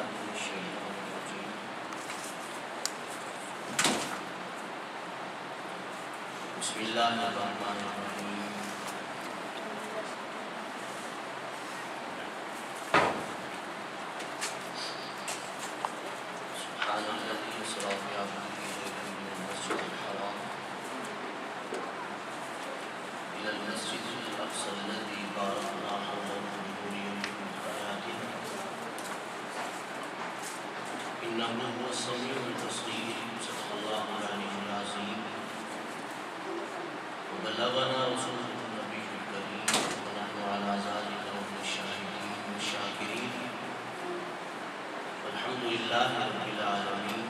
من الشيطان الرجيم بسم الله الرحمن الرحيم سبحان الذي أسرى بعبده ليلا من المسجد الحرام إلى المسجد الأقصى الذي باركنا حوله لنريه من آياتنا إنه هو السميع البصير صدق الله العلي العظيم وبلغنا رسوله النبي الكريم ونحن على ذلك من الشاهدين والشاكرين والحمد لله رب العالمين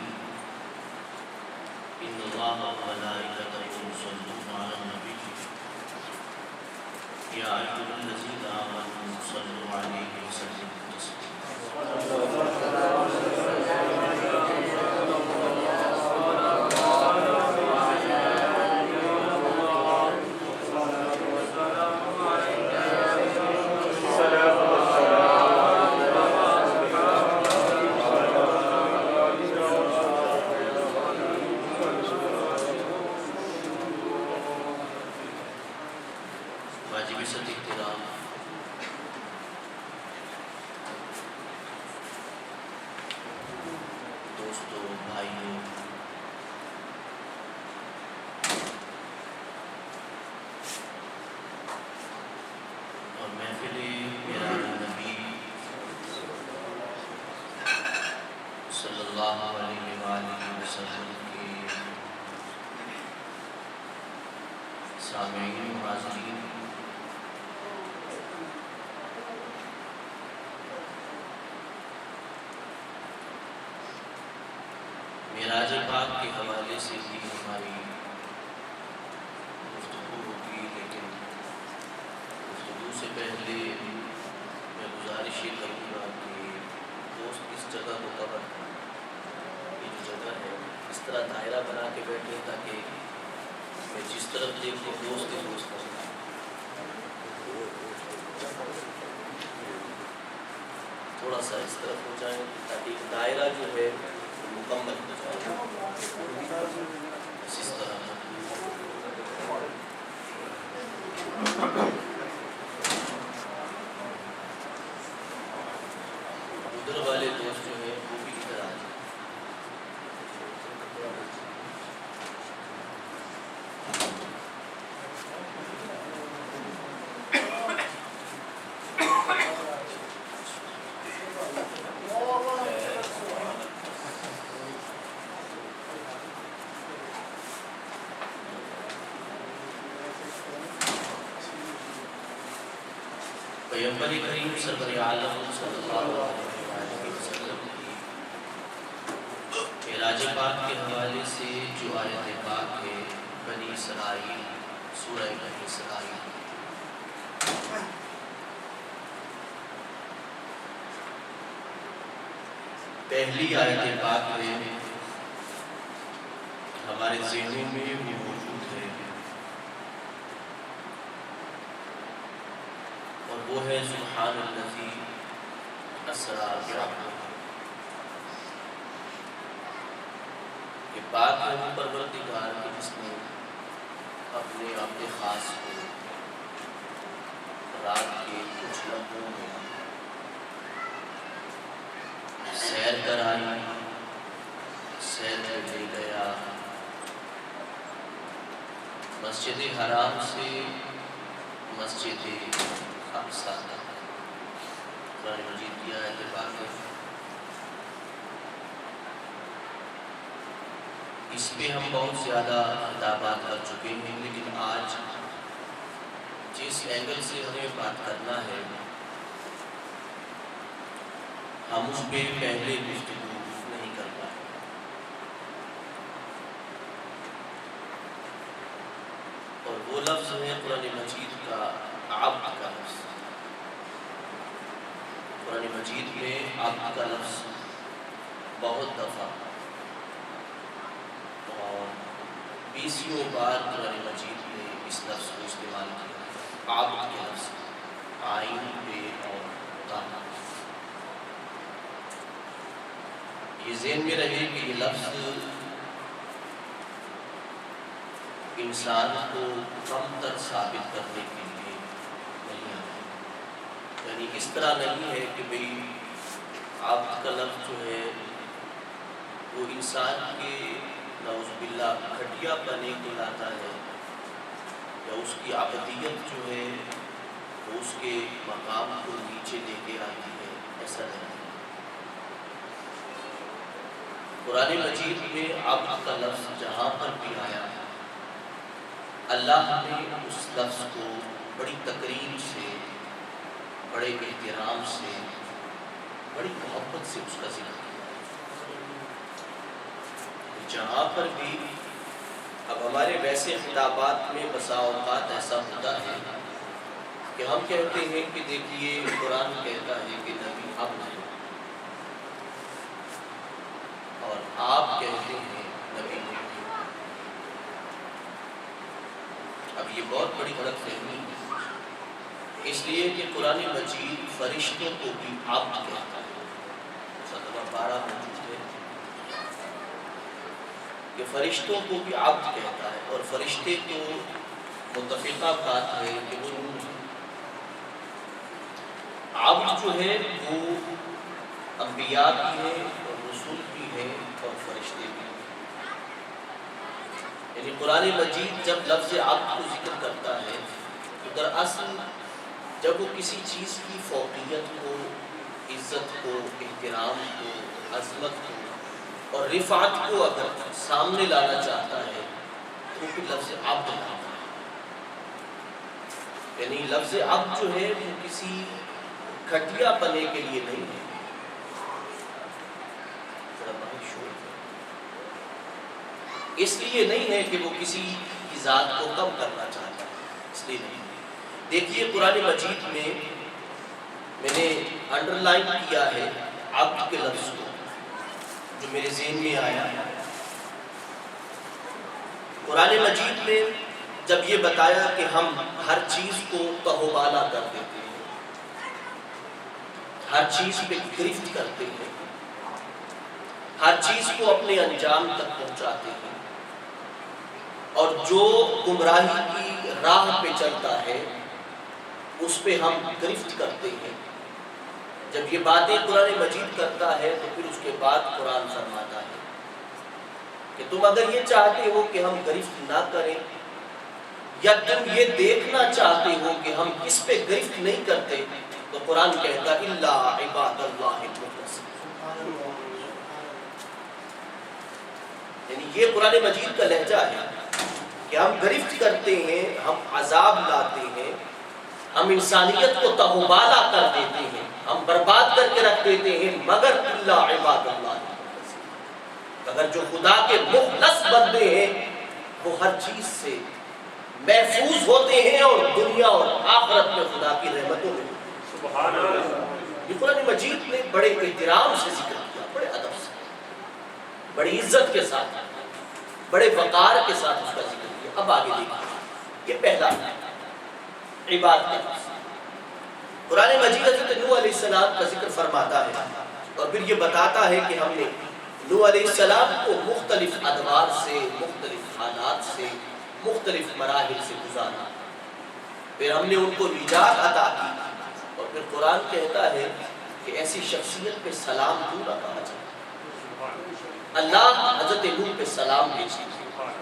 إن الله وملائكته يصلون على النبي يا أيها الذين آمنوا صلوا عليه وسلموا تسليما واجب صد احترام دوستوں بھائیوں اور محفل معراج النبی صلی اللہ علیہ وآلہ وسلم کے سامعین و حاضرین، معراج پاک کے حوالے سے بھی ہماری گفتگو ہوگی، لیکن گفتگو سے پہلے میں گزارش یہ کروں گا کہ دوست اس جگہ کو کور کریں، یہ جو جگہ ہے اس طرح دائرہ بنا کے بیٹھے تاکہ میں جس طرف دیکھوں دوست ہی دوست نظر آئے۔ تھوڑا سا اس طرف ہو جائیں تاکہ دائرہ جو ہے مکمل ہو جائے، اس طرح ادھر والے دوست جو ہیں وہ بھی ادھر آ جائیں۔ پیغمبر کریم سرور عالم صلی اللہ علیہ وسلم کی معراج پاک کے حوالے سے جو آیت پاک ہے بنی اسرائیل، سورہ بنی اسرائیل، پہلی آیت پاک میں ہمارے ذہنوں میں وہ موجود ہے اور وہ ہے سبحان الذی اسری بعبدہ، کہ پاک ہے وہ پروردگار کہ جس نے اپنے عبد خاص کو رات کے کچھ لمحوں میں سیر کرائی، سیر میں لے گیا مسجد حرام سے مسجد اقصی تک۔ قرآن مجید کی آیت پاک ہے، اس پہ ہم بہت زیادہ خطابات کر چکے ہیں، لیکن آج جس اینگل سے ہمیں بات کرنا ہے ہم اس پہ پہلے گفتگو نہیں کر پائے۔ اور وہ لفظ ہے قرآن مجید کا عبد کا لفظ۔ قرآن مجید میں عبد کا لفظ بہت دفعہ اور 20 بار قرآن مجید میں اس لفظ کو استعمال کیا، عبد کے لفظ، عین بے اور تا۔ یہ ذہن میں رہے کہ یہ لفظ انسان کو کم تر ثابت کرنے کے لیے نہیں آتا، یعنی اس طرح نہیں ہے کہ بھئی عبد کا لفظ جو ہے وہ انسان کے نعوذ باللہ گھٹیا پنے کو لاتا ہے، یا اس کی عبدیت جو ہے وہ اس کے مقام کو نیچے لے کے آتی ہے، ایسا نہیں۔ قرآن مجید میں عبد کا لفظ جہاں پر بھی آیا اللہ نے اس لفظ کو بڑی تقریب سے، بڑے احترام سے، بڑی محبت سے اس کا ذکر کیا۔ جہاں پر بھی اب ہمارے ویسے خطابات میں بسا اوقات ایسا ہوتا ہے کہ ہم کہتے ہیں کہ دیکھیے قرآن کہتا ہے کہ نبی عبد ہے، اور آپ کہتے ہیں نبی ہے۔ اب یہ بہت بڑی غلط فہمی ہے، اس لیے کہ قرآن مجید فرشتوں کو بھی عبد کہتا ہے۔ صدقہ 12 موجود ہے کہ فرشتوں کو بھی عبد کہتا ہے، اور فرشتے تو متفقہ بات ہے کہ وہ نور ہے۔ عبد جو ہے وہ انبیاء بھی ہے اور رسول بھی ہے اور فرشتے بھی ہیں۔ یعنی قرآن مجید جب لفظ عبد کو ذکر کرتا ہے تو دراصل جب وہ کسی چیز کی فوقیت کو، عزت کو، احترام کو، عظمت کو اور رفعت کو اگر سامنے لانا چاہتا ہے تو پھر لفظ عبد لاتا ہے۔ یعنی لفظ عبد جو ہے وہ کسی گھٹیا پنے کے لیے نہیں ہے۔ اس لیے نہیں ہے کہ وہ کسی کی ذات کو کم کرنا چاہتا ہے، اس لیے نہیں۔ دیکھیے قرآن مجید میں نے انڈر لائن کیا ہے عبد کے لفظ کو، جو میرے ذہن میں آیا۔ قرآن مجید میں جب یہ بتایا کہ ہم ہر چیز کو تہوبالا کر دیتے ہیں، ہر چیز پہ گرفت کرتے ہیں، ہر چیز کو اپنے انجام تک پہنچاتے ہیں، اور جو گمراہی کی راہ پہ چلتا ہے اس پہ ہم گرفت کرتے ہیں، جب یہ باتیں قرآن مجید کرتا ہے تو پھر اس کے بعد قرآن فرماتا ہے کہ تم اگر یہ چاہتے ہو کہ ہم گرفت نہ کریں، یا تم یہ دیکھنا چاہتے ہو کہ ہم کس پہ گرفت نہیں کرتے، تو قرآن کہتا الا عباد اللہ المخلصین۔ یعنی یہ قرآن مجید کا لہجہ ہے کہ ہم گرفت کرتے ہیں، ہم عذاب لاتے ہیں، ہم انسانیت کو تہوبالا کر دیتے ہیں، ہم برباد کر کے رکھ دیتے ہیں، مگر الا عباد اللہ، اگر جو خدا کے مخلص بندے ہیں وہ ہر چیز سے محفوظ ہوتے ہیں اور دنیا اور آخرت میں خدا کی رحمتوں میں۔ سبحان اللہ۔ یہ قرآن مجید نے بڑے احترام سے ذکر کیا، بڑے ادب سے، بڑی عزت کے ساتھ، بڑے وقار کے ساتھ اس کا ذکر کیا۔ اب آگے دیکھیں، یہ پہلا عباد کا لفظ۔ قرآن مجید حضرت نوح علیہ السلام کا ذکر فرماتا ہے اور پھر یہ بتاتا ہے کہ ہم نے نوح علیہ السلام کو مختلف ادوار سے، مختلف حالات سے، مختلف مراحل سے گزارا، پھر ہم نے ان کو نجات عطا کی، اور پھر قرآن کہتا ہے کہ ایسی شخصیت پہ سلام کیوں نہ کہا جائے۔ اللہ حضرت نوح پہ سلام بھیجتے ہیں،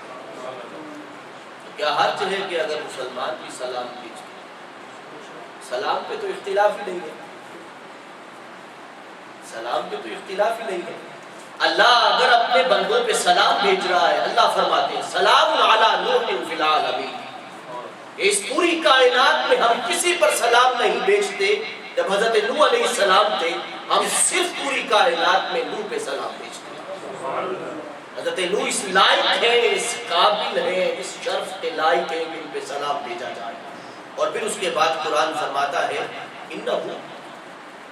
کیا حرج ہے کہ اگر مسلمان بھی سلام بھیجتے؟ سلام پہ تو اختلاف ہی نہیں ہے، سلام پہ تو اختلاف ہی نہیں ہے۔ اللہ اگر اپنے بندوں پہ سلام بھیج رہا ہے، اللہ فرماتے ہیں سلام علی نوح فی العالمین۔ اس پوری کائنات میں ہم کسی پر سلام نہیں بھیجتے، جب حضرت نوح علیہ السلام تھے ہم صرف پوری کائنات میں نوح پہ سلام بھیجتے۔ حضرت نوح اس لائق ہے، اس قابل ہے، اس شرف کے لائق ہے کہ ان پہ سلام بھیجا جائے۔ اور پھر اس کے بعد قرآن فرماتا ہے انہ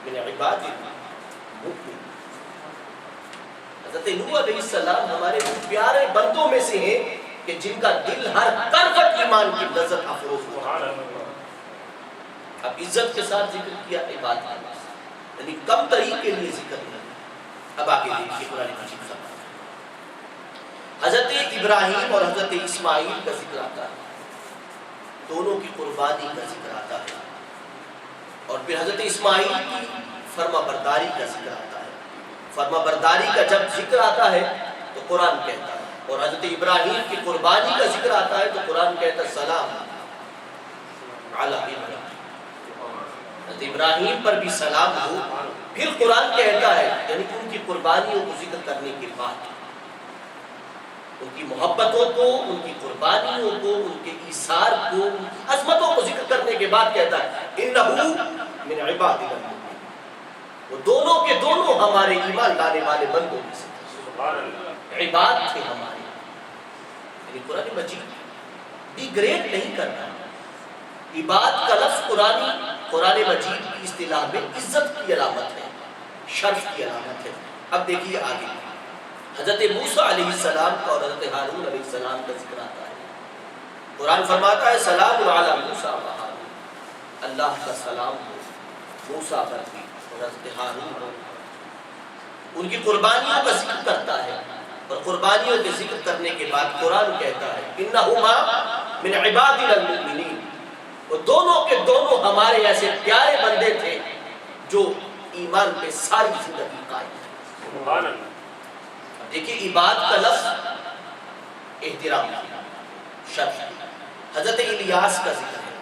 من عباد المؤمنین۔ حضرت نوح علیہ السلام ہمارے پیارے بندوں میں سے ہیں کہ جن کا دل ہر کروٹ ایمان کی لذت افروز ہوا۔ اب عزت کے ساتھ ذکر کیا عبادت کا، یعنی کم تری کے لیے ذکر نہیں، اب آگے دیکھیے قرآن مجید کا حضرت ابراہیم اور حضرت اسماعیل کا ذکر آتا ہے، دونوں کی قربانی کا ذکر آتا ہے، اور پھر حضرت اسماعیل کی فرما برداری کا ذکر آتا ہے۔ فرما برداری کا جب ذکر آتا ہے تو قرآن کہتا ہے، اور حضرت ابراہیم کی قربانی کا ذکر آتا ہے تو قرآن کہتا ہے سلام علی ابراہیم، حضرت ابراہیم پر بھی سلام ہو۔ پھر قرآن کہتا ہے، یعنی ان کی قربانیوں کو ذکر کرنے کے بعد، ان کی محبتوں کو، ان کی قربانیوں کو، ان کے ایثار کو، ان کی عظمتوں کو ذکر کرنے کے بعد کہتا ہے انہو من عبادنا المؤمنین، وہ دونوں کے دونوں ہمارے ایمان لانے والے بندوں میں سے عباد تھے ہمارے۔ یعنی قرآن مجید ڈی گریڈ نہیں کرنا، عباد کا لفظ قرآن مجید کی اصطلاح میں عزت کی علامت ہے، شرف کی علامت ہے۔ اب دیکھیے آگے حضرت موسیٰ علیہ السلام کا اور حضرت ہارون علیہ السلام کا ذکر آتا ہے۔ قرآن فرماتا ہے سلام علی موسیٰ و ہارون، اللہ کا سلام ہو موسیٰ پر بھی اور حضرت ہارون پر۔ ان کی قربانیوں کا ذکر کرتا ہے، اور قربانیوں کے ذکر کرنے کے بعد قرآن کہتا ہے انہما من عبادنا المؤمنین، وہ دونوں کے دونوں ہمارے ایسے پیارے بندے تھے جو ایمان پہ ساری زندگی قائم ہے۔ دیکھیے عباد کا لفظ احترام شرف۔ حضرت الیاس کا ذکر ہے،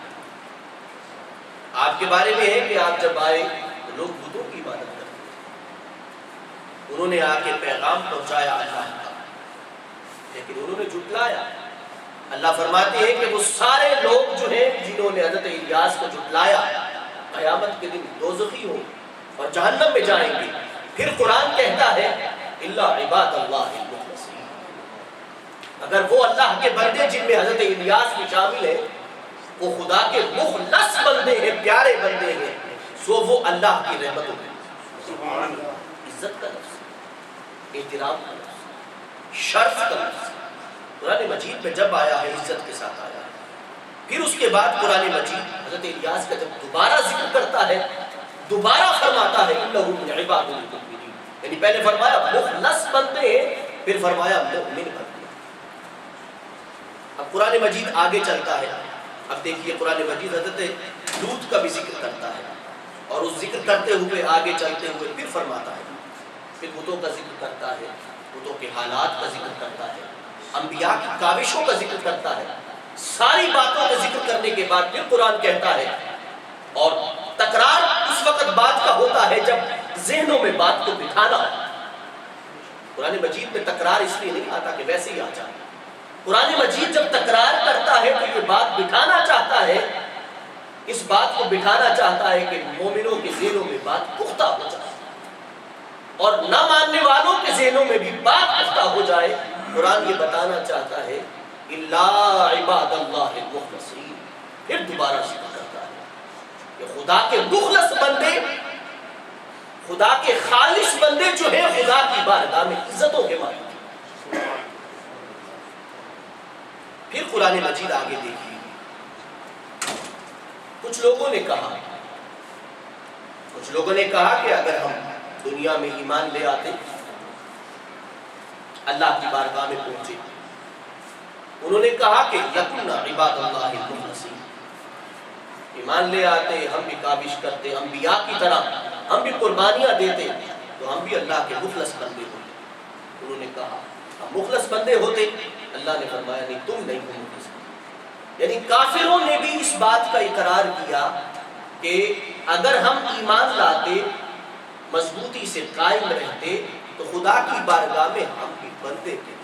آپ کے بارے میں ہے کہ آپ جب آئے تو لوگ بتوں کی عبادت کرتے تھے، انہوں نے آ کے پیغام پہنچایا اللہ کا، لیکن انہوں نے جھٹلایا۔ اللہ فرماتے ہیں کہ وہ سارے لوگ جو ہیں جنہوں نے حضرت الیاس کو جھٹلایا قیامت کے دن دوزخی ہوں اور جہنم میں جائیں گے۔ پھر قرآن کہتا ہے اللہ عباد اللہ المخلصین، اگر وہ اللہ کے بندے جن میں حضرت الیاس بھی شامل ہے وہ خدا کے مخلص بندے ہیں، پیارے بندے ہیں، سو وہ اللہ کی رحمتوں میں عزت کا لفظ، احترام کا لفظ، شرف کا لفظ قرآن مجید میں جب آیا ہے عزت کے ساتھ آیا ہے۔ پھر اس کے بعد قرآن مجید حضرت الیاس کا جب دوبارہ ذکر کرتا ہے دوبارہ فرماتا ہے انہ من عبادنا المؤمنین، یعنی پہلے فرمایا مخلص بندے ہیں، پھر فرمایا مؤمن بندے۔ اب قرآن مجید آگے چلتا ہے، اب دیکھیے قرآن مجید حضرت لوط کا بھی ذکر کرتا ہے، اور اس ذکر کرتے ہوئے آگے چلتے ہوئے پھر فرماتا ہے، پھر بتوں کا ذکر کرتا ہے، بتوں کے حالات کا ذکر کرتا ہے، انبیاء کی کاوشوں کا ذکر کرتا ہے۔ ساری باتوں کا ذکر کرنے کے بعد پھر قرآن کہتا ہے، اور تکرار اس وقت بات کا ہوتا ہے جب ذہنوں میں بات کو بٹھانا ہو۔ قرآن مجید میں تکرار اس لیے نہیں آتا کہ ویسے ہی آ جائے، قرآن مجید جب تکرار کرتا ہے تو یہ بات بٹھانا چاہتا ہے، اس بات کو بٹھانا چاہتا ہے کہ مومنوں کے ذہنوں میں بات پختہ ہو جائے اور نہ ماننے والوں کے ذہنوں میں بھی بات پختہ ہو جائے۔ قرآن یہ بتانا چاہتا ہے الا عباد اللہ المخلصین، پھر دوبارہ ذکر کرتا ہے کہ خدا کے مخلص بندے، خدا کے خالص بندے جو ہیں خدا کی بارگاہ میں عزتوں کے مالک۔ پھر قرآن مجید آگے دیکھیے، کچھ لوگوں نے کہا کہ اگر ہم دنیا میں ایمان لے آتے، اللہ کی بارگاہ میں پہنچے، انہوں نے کہا کہ یکن عباد اللہ المخلصین، ایمان لے آتے، ہم بھی کاوش کرتے انبیاء کی طرح، ہم بھی قربانیاں دیتے تو ہم بھی اللہ کے مخلص بندے ہوتے۔ انہوں نے کہا ہم مخلص بندے ہوتے، اللہ نے فرمایا نہیں، تم نہیں ہو مخلص بندے۔ یعنی کافروں نے بھی اس بات کا اقرار کیا کہ اگر ہم ایمان لاتے، مضبوطی سے قائم رہتے تو خدا کی بارگاہ میں ہم بھی بندے تھے،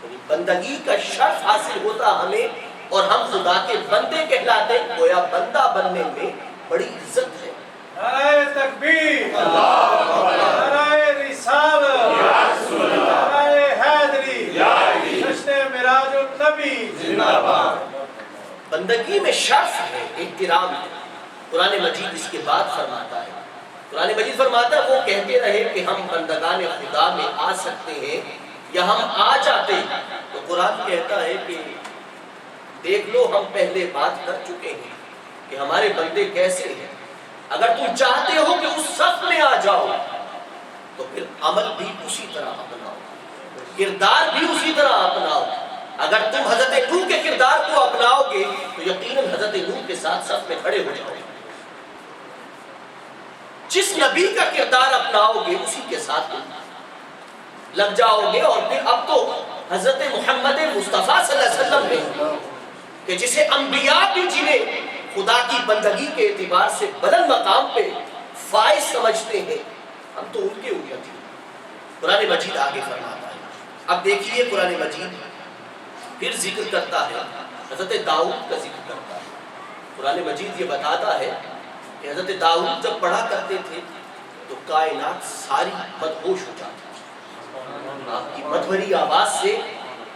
یعنی بندگی کا شرف حاصل ہوتا ہمیں اور ہم خدا کے بندے کہلاتے۔ گویا بندہ بننے میں بڑی عزت ہے۔ نعرہ تکبیر، نعرہ رسالت، نعرہ حیدری، جشن معراج النبی، زندہ باد۔ بندگی میں شرف ہے، احترام ہے۔ قرآن مجید اس کے بعد فرماتا ہے، قرآن مجید فرماتا ہے وہ کہتے رہے کہ ہم بندگان خدا میں آ سکتے ہیں یا ہم آ جاتے، تو قرآن کہتا ہے کہ دیکھ لو ہم پہلے بات کر چکے ہیں کہ ہمارے بندے کیسے ہیں، اگر تم چاہتے ہو کہ اس صف میں آ جاؤ تو پھر عمل بھی اسی طرح اپناؤ، کردار بھی اسی طرح اپناؤ۔ اگر تم حضرت نوح کے کردار کو اپناؤ گے تو یقیناً حضرت نوح کے ساتھ صف میں کھڑے ہو جاؤ گے۔ جس نبی کا کردار اپناؤ گے اسی کے ساتھ تم لگ جاؤ گے۔ اور پھر اب تو حضرت محمد مصطفیٰ صلی اللہ علیہ وسلم نے کہ جسے انبیاء بھی جنہیں خدا کی بندگی کے اعتبار سے بلند مقام پہ فائز سمجھتے ہیں، ہم تو ان کے امت ہیں۔ قرآن مجید آگے فرماتا ہے، اب دیکھیے قرآن مجید پھر ذکر کرتا ہے، حضرت داؤد کا ذکر کرتا ہے۔ قرآن مجید یہ بتاتا ہے کہ حضرت داؤد جب پڑھا کرتے تھے تو کائنات ساری مدہوش ہو جاتی تھی۔ آپ کی مدھوری آواز سے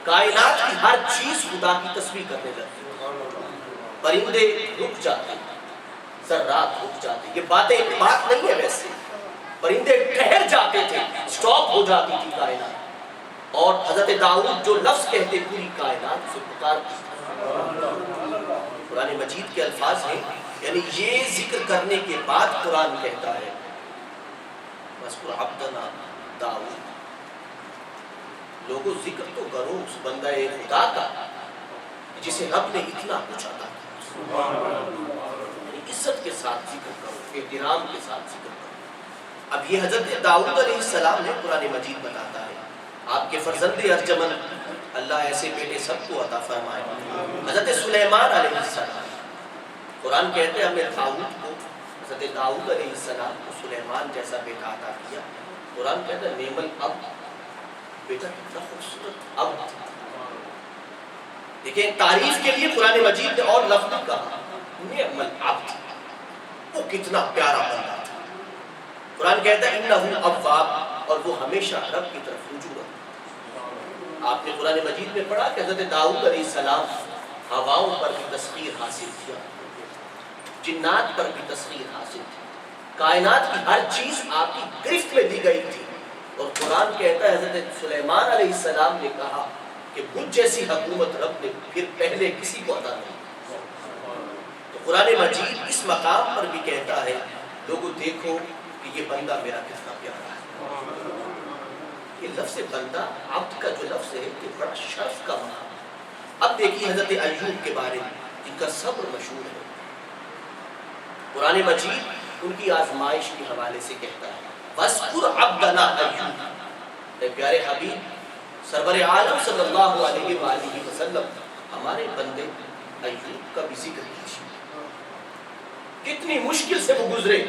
کائنات کی ہر چیز خدا کی تسبیح کرنے لگتی، پرندے رک جاتے، ذرات رک جاتے۔ یہ بات نہیں ہے، ویسے پرندے ٹھہر جاتے تھے، سٹاپ ہو جاتی تھی کائنات، اور حضرت داؤد جو لفظ کہتے پوری کائنات سے پکارتی تھی۔ قرآن مجید کے الفاظ ہیں، یعنی یہ ذکر کرنے کے بعد قرآن کہتا ہے وَاذْكُرْ عَبْدَنَا داؤد، لوگوں ذکر تو کرو اس بندہ خدا کا جسے رب نے اتنا کچھ عطا کیا، یعنی عزت کے ساتھ ذکر کرو، احترام کے ساتھ ذکر کرو۔ اب یہ حضرت داؤد علیہ السلام نے قرآن مجید بتاتا ہے، آپ کے فرزند ارجمن اللہ ایسے بیٹے سب کو عطا فرمائے۔ حضرت سلیمان علیہ السلام، قرآن کہتے ہیں ہمیں داؤد کو، حضرت داؤد علیہ السلام کو سلیمان جیسا بیٹا عطا کیا۔ قرآن کہتا ہے نعم العبد، بیٹا کتنا خوبصورت عبد۔ دیکھیں تعریف کے لیے قرآن مجید نے اور لفظ کہا، نعم العبد، وہ کتنا پیارا بندہ تھا۔ قرآن کہتا ہے انہ اواب، اور وہ ہمیشہ رب کی طرف رجوع رکھتا۔ آپ نے قرآن مجید میں پڑھا کہ حضرت داؤد علیہ السلام ہواؤں پر بھی تسخیر حاصل کیا، جنات پر بھی تسخیر حاصل تھی، کائنات کی ہر چیز آپ کی گرفت میں دی گئی تھی۔ اور قرآن کہتا ہے حضرت سلیمان علیہ السلام نے کہا کہ مجھ جیسی حکومت رب نے پھر پہلے کسی کو عطا نہیں۔ تو قرآن مجید اس مقام پر بھی کہتا ہے لوگوں دیکھو کہ یہ بندہ میرا کتنا پیارا ہے۔ یہ لفظ بندہ، عبد کا جو لفظ ہے یہ بڑا شرف کا مقام۔ اب دیکھیے حضرت ایوب کے بارے میں جن کا صبر مشہور ہے، قرآن مجید ان کی آزمائش کے حوالے سے کہتا ہے وَاذْكُرْ عَبْدَنَا ایوب، اے پیارے حبیب سرور عالم صلی اللہ علیہ وآلہ وسلم ہمارے بندے ایوب کا بھی ذکر کیجیے، کتنی مشکل سے وہ گزرے۔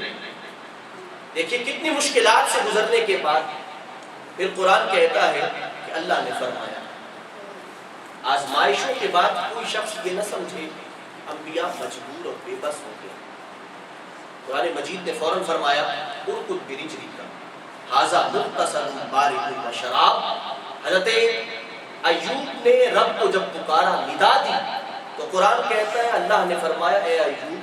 دیکھیے کتنی مشکلات سے گزرنے کے بعد پھر قرآن کہتا ہے کہ اللہ نے فرمایا، آزمائشوں کے بعد کوئی شخص یہ نہ سمجھے انبیاء مجبور اور بے بس ہو گئے۔ قرآن مجید نے فوراً فرمایا ارکض برجلک ھذا مغتسل بارد وشراب۔ حضرت ایوب نے رب کو جب پکارا، ندا دی، تو قرآن کہتا ہے اللہ نے فرمایا اے ایوب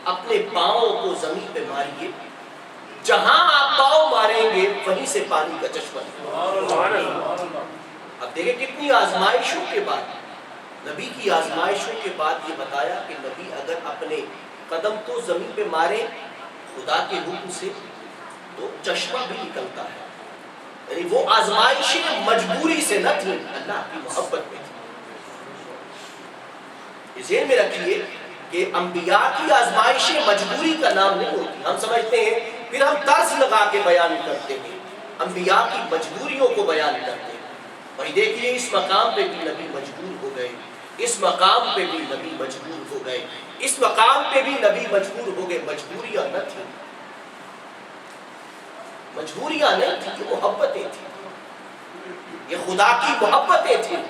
اپنے پاؤں کو زمین پہ ماریے، جہاں آپ پاؤں ماریں گے وہیں سے پانی کا چشمہ نکلے گا۔ اب دیکھیں کتنی آزمائشوں کے بعد، نبی کی آزمائشوں کے بعد یہ بتایا کہ نبی اگر اپنے قدم کو زمین پہ مارے خدا کے حکم سے تو چشمہ بھی نکلتا ہے، یعنی وہ آزمائشیں مجبوری سے نہ تھی، اللہ کی محبت میں تھی۔ ذہن میں رکھیے کہ انبیاء کی آزمائشیں مجبوری کا نام نہیں ہوتی۔ ہم سمجھتے ہیں پھر ہم طرز لگا کے بیان کرتے ہیں، انبیاء کی مجبوریوں کو بیان کرتے ہیں۔ بھائی دیکھیے اس مقام پہ بھی نبی مجبور ہو گئے، اس مقام پہ بھی نبی مجبور ہو گئے، اس مقام پہ بھی نبی مجبور ہو گئے۔ مجبوریاں نہ تھیں، مجبوریاں نہیں تھیں، یہ محبتیں تھیں، یہ خدا کی محبتیں تھیں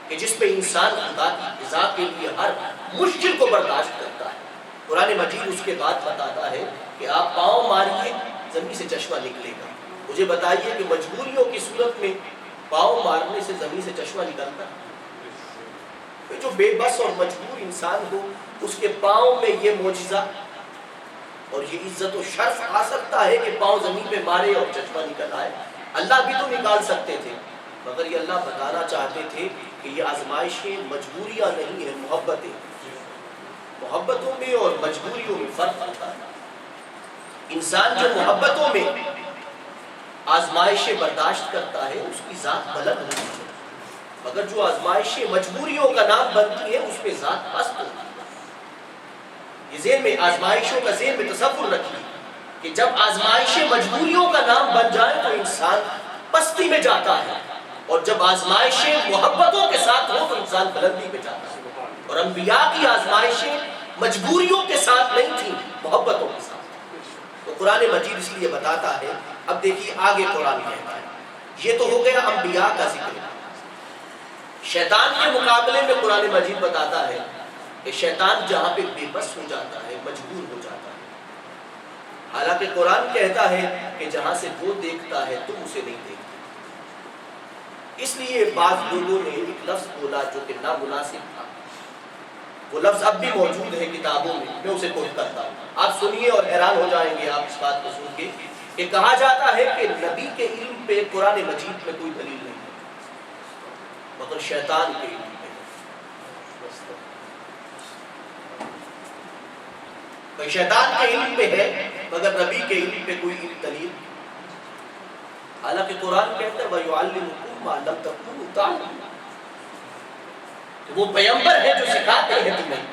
کہ جس پہ انسان خدا کی رضا کے لیے ہر مشکل کو برداشت کرتا ہے۔ قرآن مجید اس کے بعد بتاتا ہے کہ آپ پاؤں ماریے زمین سے چشمہ نکلے گا۔ مجھے بتائیے کہ مجبوریوں کی صورت میں پاؤں مارنے سے زمین سے چشمہ نکلتا ہے؟ جو بے بس اور مجبور انسان ہو اس کے پاؤں میں یہ معجزہ اور یہ عزت و شرف آ سکتا ہے کہ پاؤں زمین پہ مارے اور چشمہ نکل آئے؟ اللہ بھی تو نکال سکتے تھے، مگر یہ اللہ بتانا چاہتے تھے کہ یہ آزمائشیں مجبوریاں نہیں ہیں، محبتیں۔ محبتوں میں اور مجبوریوں میں فرق ہوتا ہے۔ انسان جو محبتوں میں آزمائشیں برداشت کرتا ہے اس کی ذات بلند ہوتی ہے، مگر جو آزمائشیں مجبوریوں کا نام بنتی ہیں اس پہ ذات پست ہوتی ہے۔ یہ ذہن میں آزمائشوں کا ذہن میں تصور رکھیے کہ جب آزمائشیں مجبوریوں کا نام بن جائیں تو انسان پستی میں جاتا ہے، اور جب آزمائشیں محبتوں کے ساتھ ہوں تو انسان بلندی میں جاتا ہے۔ اور انبیاء کی آزمائشیں مجبوریوں کے ساتھ نہیں تھیں، محبتوں کے ساتھ۔ تو قرآن مجید اس لیے بتاتا ہے، اب دیکھیے آگے قرآن کہتا ہے، یہ تو ہو گیا انبیاء کا ذکر۔ شیطان کے مقابلے میں قرآن مجید بتاتا ہے کہ شیطان جہاں پہ بے بس ہو جاتا ہے، مجبور ہو جاتا ہے، حالانکہ قرآن کہتا ہے کہ جہاں سے وہ دیکھتا ہے تم اسے نہیں دیکھتے۔ اس لیے بعض لوگوں نے ایک لفظ بولا جو کہ نامناسب تھا، وہ لفظ اب بھی موجود ہے کتابوں میں اسے کوٹ کرتا ہوں، آپ سنیے اور حیران ہو جائیں گے آپ اس بات کو سن کے، کہ کہا جاتا ہے کہ نبی کے علم پہ قرآن مجید میں کوئی دلیل نہیں ہے، مگر شیطان کے علم پہ کوئی، شیطان کے علم پہ ہے مگر نبی کے علم پہ کوئی دلیل، حالانکہ قرآن کہتا ہے وَيُعَلِّمُكُم مَّا لَمْ تَكُونُوا تَعْلَمُونَ، وہ پیغمبر ہیں جو سکھاتے ہیں تمہیں،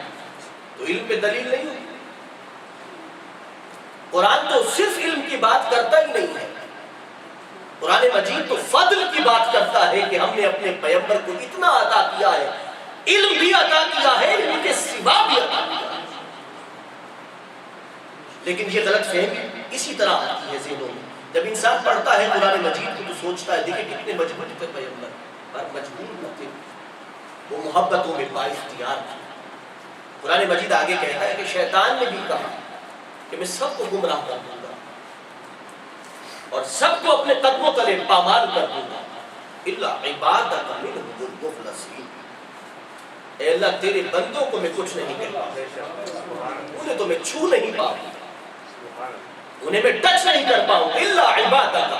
تو علم پہ دلیل نہیں ہے۔ قرآن تو صرف علم کی بات کرتا ہی نہیں ہے، قرآن مجید تو فضل کی بات کرتا ہے کہ ہم نے اپنے پیغمبر کو اتنا عطا کیا ہے، علم بھی عطا کیا ہے، علم کے سوا بھی عطا کیا ہے۔ لیکن یہ غلط فہمی اسی طرح آتی ہے ذہنوں میں، جب انسان پڑھتا ہے قرآن مجید کو تو سوچتا ہے دیکھیں کتنے مجبور تھے پیغمبر، پر مجبور نہ تھے، وہ محبتوں میں با اختیار تھے۔ قرآن مجید آگے کہتا ہے کہ شیطان نے بھی کہا کہ میں سب کو گمراہ کر دوں گا اور سب کو اپنے قدموں تلے پامال کر دوں گا، الا عبادک منہم المخلصین، اے اللہ تیرے بندوں کو میں کچھ نہیں کر پاؤں، انہیں تو میں چھو نہیں پاؤں، انہیں میں ٹچ نہیں کر پاؤں، الا عبادک،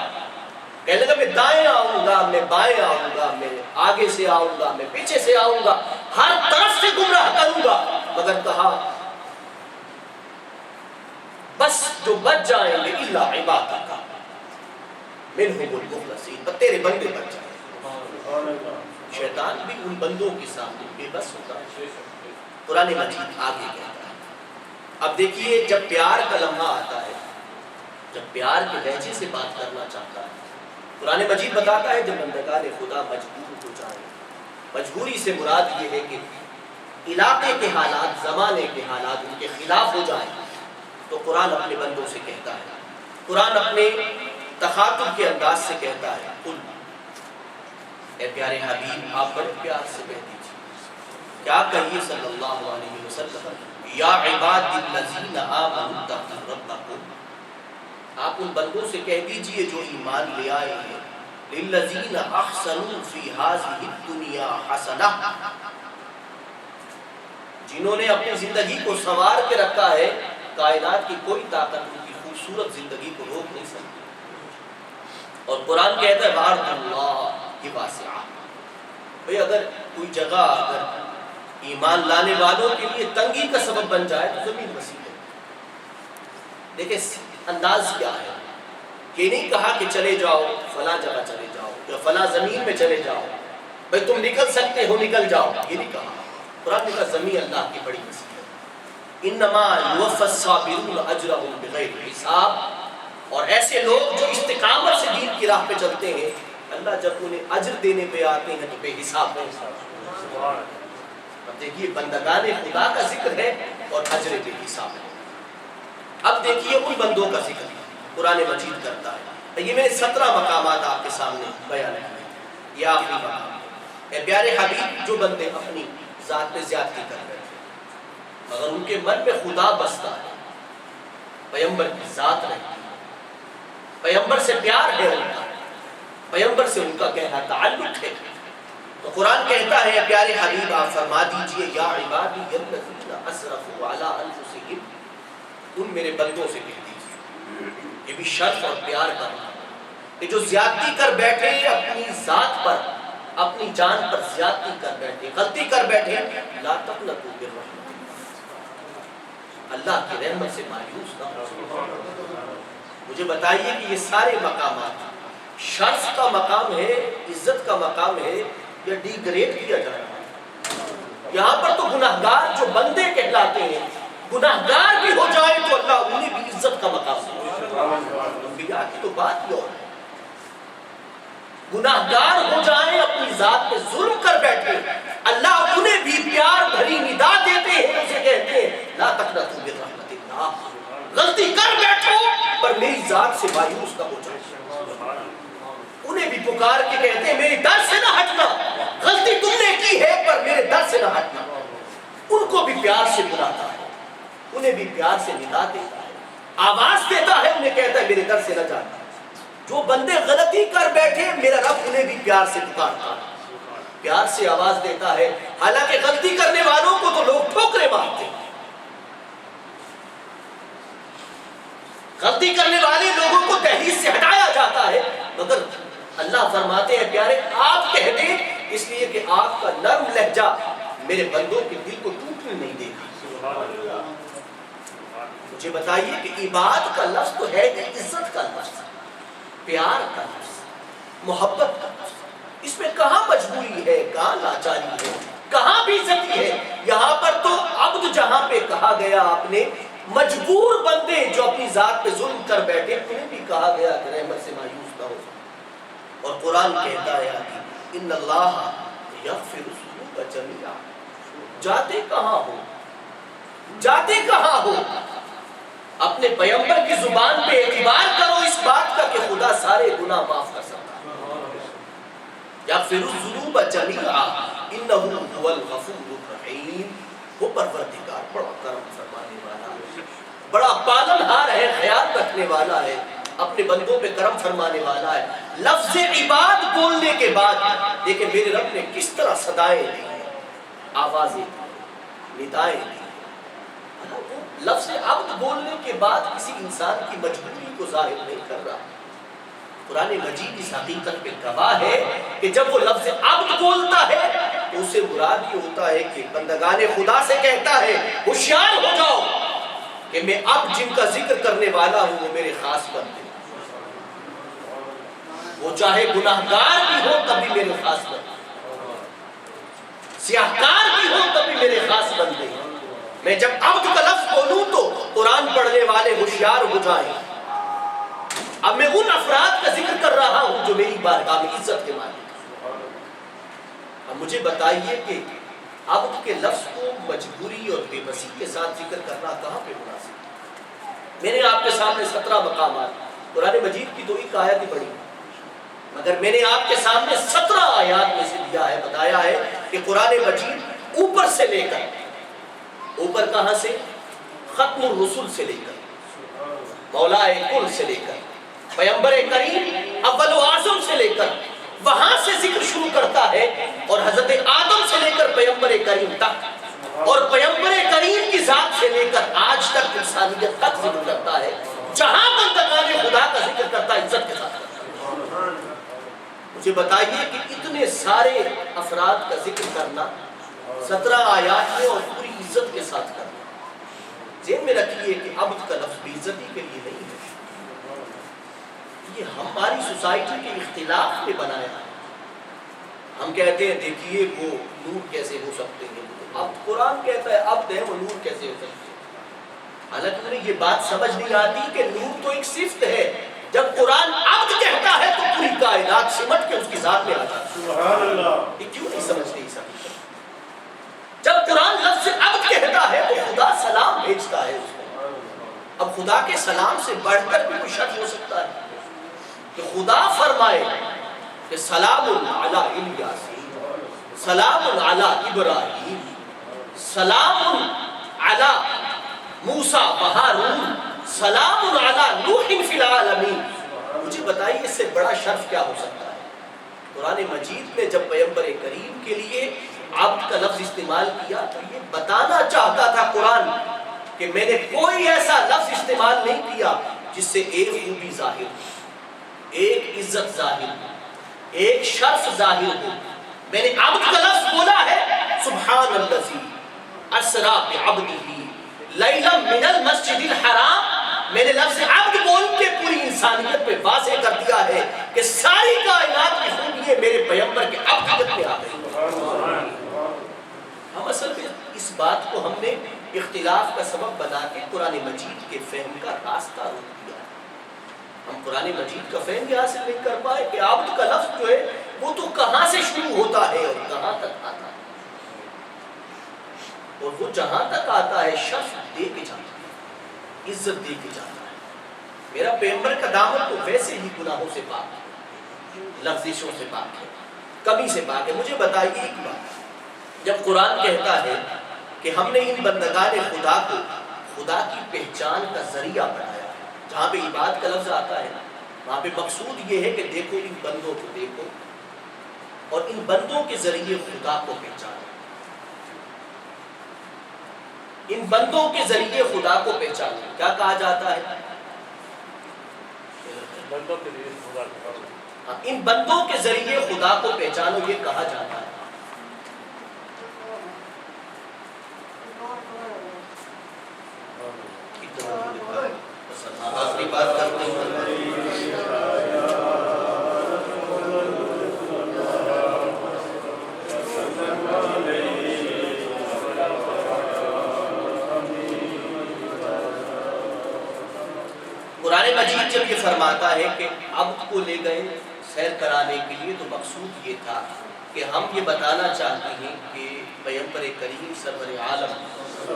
کہنے لگا میں دائیں آؤں گا، میں بائیں آؤں گا، میں آگے سے آؤں گا، میں پیچھے سے آؤں گا، ہر طرف سے گمراہ کروں گا، مگر کہا بس جو بچ جائیں گے الا عبادک منہم المخلصین، پر تیرے بندے بچ جائیں۔ شیطان بھی ان بندوں کے سامنے بے بس ہوتا ہے۔ قرآن مجید آگے کہتا ہے، اب دیکھیے جب پیار کا لمحہ آتا ہے، جب پیار کے لہجے سے بات کرنا چاہتا ہے، قرآن مجید بتاتا ہے جب بندگان خدا مجبور ہو جائیں، مجبوری سے مراد یہ ہے کہ علاقے کے حالات، زمانے کے حالات ان کے خلاف ہو جائیں، تو قرآن اپنے بندوں سے کہتا ہے، قرآن اپنے تخاطب کے انداز سے کہتا ہے، قل، اے پیارے حبیب آپ بڑے پیار سے کہہ دیجیے، کیا کہیے صلی اللہ علیہ وسلم، یا عباد الذین آمنوا اتقوا ربکم، آپ ان بندوں سے کہہ دیجئے جو ایمان لے آئے ہیں، للذین احسنوا فی ہذہ الدنیا حسنہ، جنہوں نے اپنی زندگی کو سنوار کے رکھا ہے، کائنات کی کوئی طاقت ان کی خوبصورت زندگی کو روک نہیں سکتی۔ اور قرآن کہتا ہے وَأَرْضُ اللَّهِ وَاسِعَةٌ، بھئی اگر کوئی جگہ اگر ایمان لانے والوں کے لیے تنگی کا سبب بن جائے تو زمین وسیع ہے۔ دیکھیں انداز کیا ہے کہ نہیں کہا کہ چلے جاؤ فلاں جگہ چلے جاؤ یا فلاں زمین میں چلے جاؤ، بھئی تم نکل سکتے ہو نکل جاؤ، یہ نہیں کہا۔ قرآن نے کہا زمین اللہ کی بڑی وسیع ہے، انما یوفی الصابرون اجرهم بغیر حساب، اور ایسے لوگ جو استقامت سے دین کی راہ پہ چلتے ہیں، اللہ جب انہیں اجر دینے پہ آتے ہیں تو بے حساب ہے۔ اب دیکھیے بندگان خدا کا ذکر ہے اور اجر بے حساب ہے۔ اب دیکھیے ان بندوں کا ذکر قرآن مجید کرتا ہے، یہ میں نے 17 مقامات آپ کے سامنے بیان کیے، یہ آخری مقام، اے پیارے حبیب جو بندے اپنی ذات پہ زیادتی کر رہے ہیں مگر ان کے من میں خدا بستا ہے، پیغمبر کی ذات رہتی ہے، پیغمبر سے پیار ہے ان کا، پیغمبر سے ان کا گہرا تعلق ہے، تو قرآن کہتا ہے پیارے حبیب آپ فرما دیجئے یا عبادی الذین اسرفوا علی انفسہم، ان میرے بندوں سے کہہ دیجئے، یہ بھی شرف اور پیار کا کہ جو زیادتی کر بیٹھے اپنی ذات پر، اپنی جان پر زیادتی کر بیٹھے، غلطی کر بیٹھے، لا تقنطوا من رحمت اللہ کی رحمت سے مایوس نہ ہو۔ مجھے بتائیے کہ یہ سارے مقامات شرف کا مقام ہے، عزت کا مقام ہے، یا ڈی گریڈ کیا جا رہا ہے؟ یہاں پر تو گناہگار جو بندے کہلاتے ہیں، گناہگار بھی ہو جائے تو اللہ انہیں بھی عزت کا مقام ہے۔ انبیاء کی تو بات ہی اور ہے، گناہگار ہو جائیں، اپنی ذات پہ ظلم کر بیٹھے، اللہ انہیں بھی پیار بھری ندا دیتے ہیں، اسے کہتے ہیں لا تقنطوا من رحمت اللہ، غلطی کر بیٹھو پر میری ذات سے مایوس نہ ہو جائے۔ انہیں بھی پکار کے کہتے ہیں میری در سے نہ ہٹنا، غلطی تم نے کی ہے پر میرے در سے نہ ہٹنا۔ ان کو بھی پیار سے بلاتا ہے، انہیں بھی پیار سے ندا دیتا ہے، آواز دیتا ہے، انہیں کہتا ہے میرے در سے نہ جانا۔ جو بندے غلطی کر بیٹھے میرا رب انہیں بھی پیار سے پکارتا ہے، پیار سے آواز دیتا ہے، حالانکہ غلطی کرنے والوں کو تو لوگ ٹھوکریں مارتے ہیں، غلطی کرنے والے لوگوں کو دہلیز سے ہٹایا جاتا ہے، مگر اللہ فرماتے ہیں پیارے آپ کہہ دیں، اس لیے کہ آپ کا نرم لہجہ میرے بندوں کے دل کو ٹوٹنے نہیں دے گا۔ مجھے بتائیے کہ عباد کا لفظ تو ہے کہ عزت کا لفظ، پیار کا لفظ، محبت کا لفظ، اس میں کہاں مجبوری ہے، کہاں لاچاری ہے، کہاں بے عزتی ہے؟ یہاں پر تو عبد جہاں پہ کہا گیا آپ نے، مجبور بندے جو اپنی ذات پہ ظلم کر بیٹھے انہیں بھی کہا گیا کہ رحمت سے مایوس نہ ہو۔ اور قرآن کہتا ہے ان اللہ یغفر الذنوب جمیعا، جاتے کہاں ہو، جاتے کہاں ہو؟ اپنے پیغمبر کی زبان پہ اعتبار کرو اس بات کا کہ خدا سارے گناہ معاف کر سکتا ہے۔ یغفر الذنوب جمیعا انہ هو الغفور الرحیم، وہ پروردگار بڑا کرم فرمانے والا ہے، بڑا پالنہار ہے، خیال رکھنے والا ہے، اپنے بندوں پہ کرم فرمانے والا ہے۔ لفظ عباد بولنے کے بعد دیکھیں میرے رب نے کس طرح صدائیں دی، آوازیں دی، ندائیں دی۔ لفظ عبد بولنے کے بعد کسی انسان کی مجبوری کو ظاہر نہیں کر رہا۔ قرآن مجید اس حقیقت پہ گواہ ہے کہ جب وہ لفظ عبد بولتا ہے تو اسے مراد یہ ہوتا ہے کہ بندگان خدا سے کہتا ہے ہوشیار ہو جاؤ کہ میں اب جن کا ذکر کرنے والا ہوں وہ میرے خاص بندے، وہ چاہے گناہگار بھی ہو تب بھی میرے خاص بندے، سیاہکار بھی ہو تب بھی میرے خاص بندے۔ میں جب عبد کا لفظ بولوں تو قرآن پڑھنے والے ہوشیار ہو جائیں۔ اب میں ان افراد کا ذکر کر رہا ہوں جو میری بارگاہ میں عزت کے مالک۔ اب مجھے بتائیے کہ عبد کے لفظ کو مجبوری اور بے بسی کے ساتھ ذکر کرنا کہاں پہ مناسب؟ میں نے آپ کے سامنے 17 مقامات قرآن مجید کی تو ایک آیت ہی پڑھی، مگر میں نے آپ کے سامنے 17 آیات میں سے دیا ہے، بتایا ہے کہ قرآن مجید اوپر سے لے کر، اوپر کہاں سے؟ ختم الرسل سے لے کر، مولا کل سے لے کر، پیغمبر کریم اول و اعظم سے لے کر وہاں سے ذکر شروع کرتا ہے، اور حضرت آدم سے لے کر پیغمبر کریم تک، اور پیغمبر کریم کی ذات سے لے کر آج تک انسانیت تک ذکر کرتا ہے۔ جہاں بندگان خدا کا ذکر کرتا ہے عزت کے ساتھ کرتا ہے۔ مجھے بتائیے کہ اتنے سارے افراد کا ذکر کرنا 17 آیات میں اور پوری عزت کے ساتھ کرنا، ذہن میں رکھیے کہ عبد کا لفظ بے عزتی کے لیے نہیں ہے، یہ ہماری سوسائٹی کے اختلاف میں بنایا ہے۔ ہم کہتے ہیں دیکھیے وہ نور کیسے ہو سکتے ہیں، اب قرآن کہتا ہے عبد ہے وہ نور کیسے ہو سکتے ہیں؟ حالانکہ انہیں یہ بات سمجھ نہیں آتی کہ نور تو ایک صفت ہے، جب قرآن عبد کہتا ہے تو پوری کائنات سمٹ کے اس کی ذات میں آ جاتی ہے۔ سبحان اللہ، یہ کیوں نہیں سمجھتے اس حقیقت؟ جب قرآن لفظ عبد کہتا ہے تو خدا سلام بھیجتا ہے اس کو۔ اب خدا کے سلام سے بڑھ کر بھی کوئی شک ہو سکتا ہے کہ خدا فرمائے کہ سلام علی الیاسین، سلام علی ابراہیم، سلام علی موسیٰ و ہارون، سلام علی نوح فی العالمین۔ مجھے بتائیے اس سے بڑا شرف کیا ہو سکتا ہے؟ قرآن مجید میں جب پیغمبر کریم کے لیے عبد کا لفظ استعمال کیا تو یہ بتانا چاہتا تھا قرآن کہ میں نے کوئی ایسا لفظ استعمال نہیں کیا جس سے ایک خوبی ظاہر ہو، ایک عزت ظاہر ہو، ایک شرف ظاہر ہو۔ میں نے عبد کا لفظ بولا ہے، سبحان الذی اسری بعبدہ لیلا من المسجد الحرام۔ میں نے لفظ عبد بول کے پوری انسانیت پہ واضح کر دیا ہے کہ ساری کائنات کی خوبیاں میرے پیغمبر کے عبدیت میں آ گئی۔ ہم اصل میں اس بات کو ہم نے اختلاف کا سبب بنا کے قرآن مجید کے فہم کا راستہ روک دیا۔ ہم قرآن مجید کا فہم یہاں سے نہیں کر پائے کہ عبد کا لفظ جو ہے وہ تو کہاں سے شروع ہوتا ہے اور کہاں تک آتا ہے، اور وہ جہاں تک آتا ہے شرف دے کے جاتا ہے، عزت دے کے جاتا ہے۔ میرا پیغمبر کا دامن تو ویسے ہی گناہوں سے پاک ہے، لفظشوں سے پاک ہے، کمی سے پاک ہے۔ مجھے بتائیے ایک بات، جب قرآن کہتا ہے کہ ہم نے ان بندگان خدا کو خدا کی پہچان کا ذریعہ بنایا، جہاں پہ عبادت کا لفظ آتا ہے وہاں پہ مقصود یہ ہے کہ دیکھو ان بندوں کو دیکھو اور ان بندوں کے ذریعے خدا کو پہچانو، ان بندوں کے ذریعے خدا کو پہچانو۔ کیا کہا جاتا ہے؟ ان بندوں کے ذریعے خدا کو پہچانو، یہ کہا جاتا ہے۔ آخری بات کرتے ہیں، قرآن مجید جب یہ فرماتا ہے کہ عبد کو لے گئے سیر کرانے کے لیے، تو مقصود یہ تھا کہ ہم یہ بتانا چاہتے ہیں کہ پیغمبر کریم سرور عالم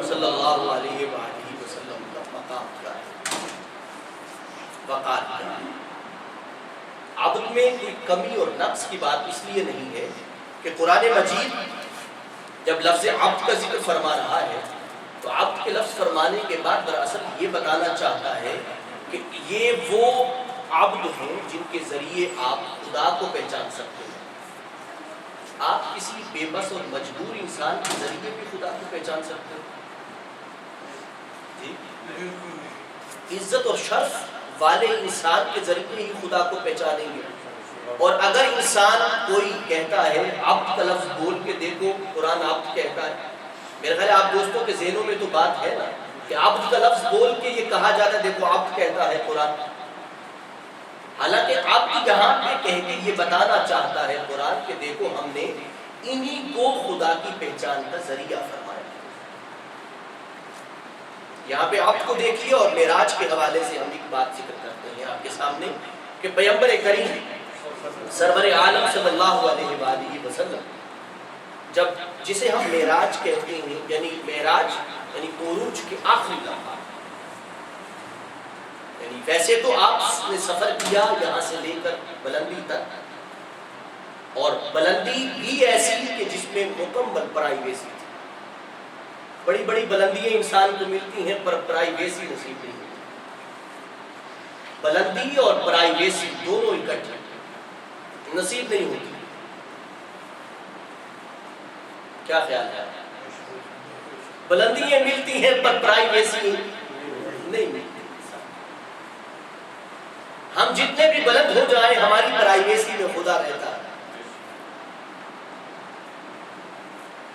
صلی اللہ علیہ وآلہ وسلم کا مقام کیا ہے، وقار کیا ہے۔ عبد میں کوئی کمی اور نقص کی بات اس لیے نہیں ہے کہ قرآن مجید جب لفظ عبد کا ذکر فرما رہا ہے تو عبد کے لفظ فرمانے کے بعد دراصل یہ بتانا چاہتا ہے کہ یہ وہ عبد ہیں جن کے ذریعے آپ خدا کو پہچان سکتے ہیں۔ آپ کسی بے بس اور مجبور انسان کے ذریعے بھی خدا کو پہچان سکتے ہیں۔ جی، عزت اور شرف والے انسان کے ذریعے ہی خدا کو پہچانیں گے۔ اور اگر انسان کوئی کہتا ہے عبد کا لفظ بول کے دیکھو، قرآن عبد کہتا ہے، میرے خیال آپ دوستوں کے ذہنوں میں تو بات ہے نا کہ عبد کا لفظ بول کے یہ کہا جاتا ہے، دیکھو عبد کہتا ہے قرآن۔ حالانکہ عبد یہاں پہ کہہ کے یہ بتانا چاہتا ہے قرآن کہ دیکھو ہم نے انہی کو خدا کی پہچان کا ذریعہ فرمایا۔ یہاں پہ عبد کو دیکھیے، اور معراج کے حوالے سے ہم ایک بات ذکر کرتے ہیں آپ کے سامنے کہ پیغمبر کریم سرور عالم صلی اللہ علیہ وآلہ وسلم جب جسے ہم معراج کہتے ہیں، یعنی معراج یعنی عروج کے آخری لمحہ، یعنی ویسے تو آپ نے سفر کیا یہاں سے لے کر بلندی تک، اور بلندی بھی ایسی کہ جس میں مکمل پرائیویسی تھی۔ بڑی بڑی بلندیاں انسان کو ملتی ہیں پر پرائیویسی نصیب نہیں ہوتی۔ بلندی اور پرائیویسی دونوں اکٹھے نصیب نہیں ہوتی۔ کیا خیال ہے؟ بلندیاں ملتی ہیں پر پرائیویسی نہیں ملتی۔ ہم جتنے بھی بلند ہو جائیں ہماری پرائیویسی میں خدا رہتا ہے،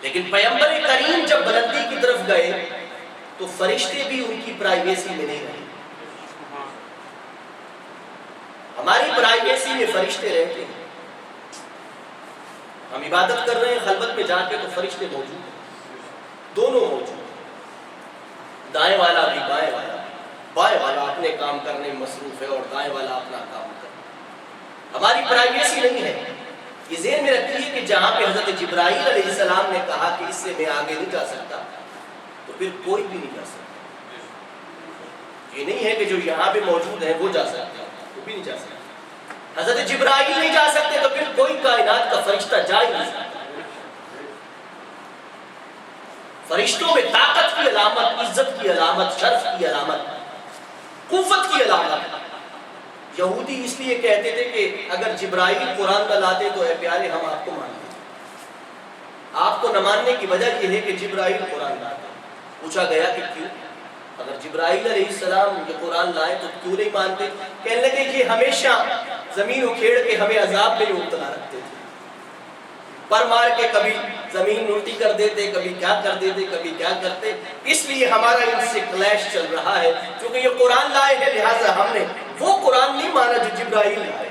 لیکن پیغمبر کریم جب بلندی کی طرف گئے تو فرشتے بھی ان کی پرائیویسی میں نہیں رہے۔ ہماری پرائیویسی میں فرشتے رہتے ہیں، ہم عبادت کر رہے ہیں خلوت میں جا کے تو فرشتے موجود ہیں، دونوں موجود ہیں، دائیں والا بھی بائیں والا بھی، بائیں والا اپنے کام کرنے میں مصروف ہے اور دائیں والا اپنا کام کر رہا ہے۔ ہماری پرائیویسی نہیں ہے۔ یہ ذہن میں رکھیے کہ جہاں پہ حضرت جبرائیل علیہ السلام نے کہا کہ اس سے میں آگے نہیں جا سکتا، تو پھر کوئی بھی نہیں جا سکتا۔ یہ نہیں ہے کہ جو یہاں پہ موجود ہے وہ جا سکتا ہے، وہ بھی نہیں جا سکتا۔ حضرت جبرائیل نہیں جا سکتے تو پھر کوئی کائنات کا فرشتہ جا ہی نہیں سکتا۔ فرشتوں میں طاقت کی علامت، عزت کی علامت، شرف کی علامت، قوت کی علامت۔ یہودی اس لیے کہتے تھے کہ اگر جبرائیل قرآن کا لاتے تو اے پیارے ہم آپ کو مانتے۔ آپ کو نہ ماننے کی وجہ یہ ہے کہ جبرائیل قرآن لاتے۔ پوچھا گیا کہ کیوں؟ اگر جبرائیل علیہ السلام یہ قرآن لائے تو کیوں نہیں مانتے؟ کہنے لگے یہ ہمیشہ زمین اکھیڑ کے ہمیں عذاب میں مبتلا رکھتے تھے، پر مار کے کبھی زمین الٹی کر دیتے، کبھی کیا کر دیتے، کبھی کیا کرتے، اس لیے ہمارا ان سے کلیش چل رہا ہے۔ کیونکہ یہ قرآن لائے ہیں لہٰذا ہم نے وہ قرآن نہیں مانا جو جبرائیل لائے۔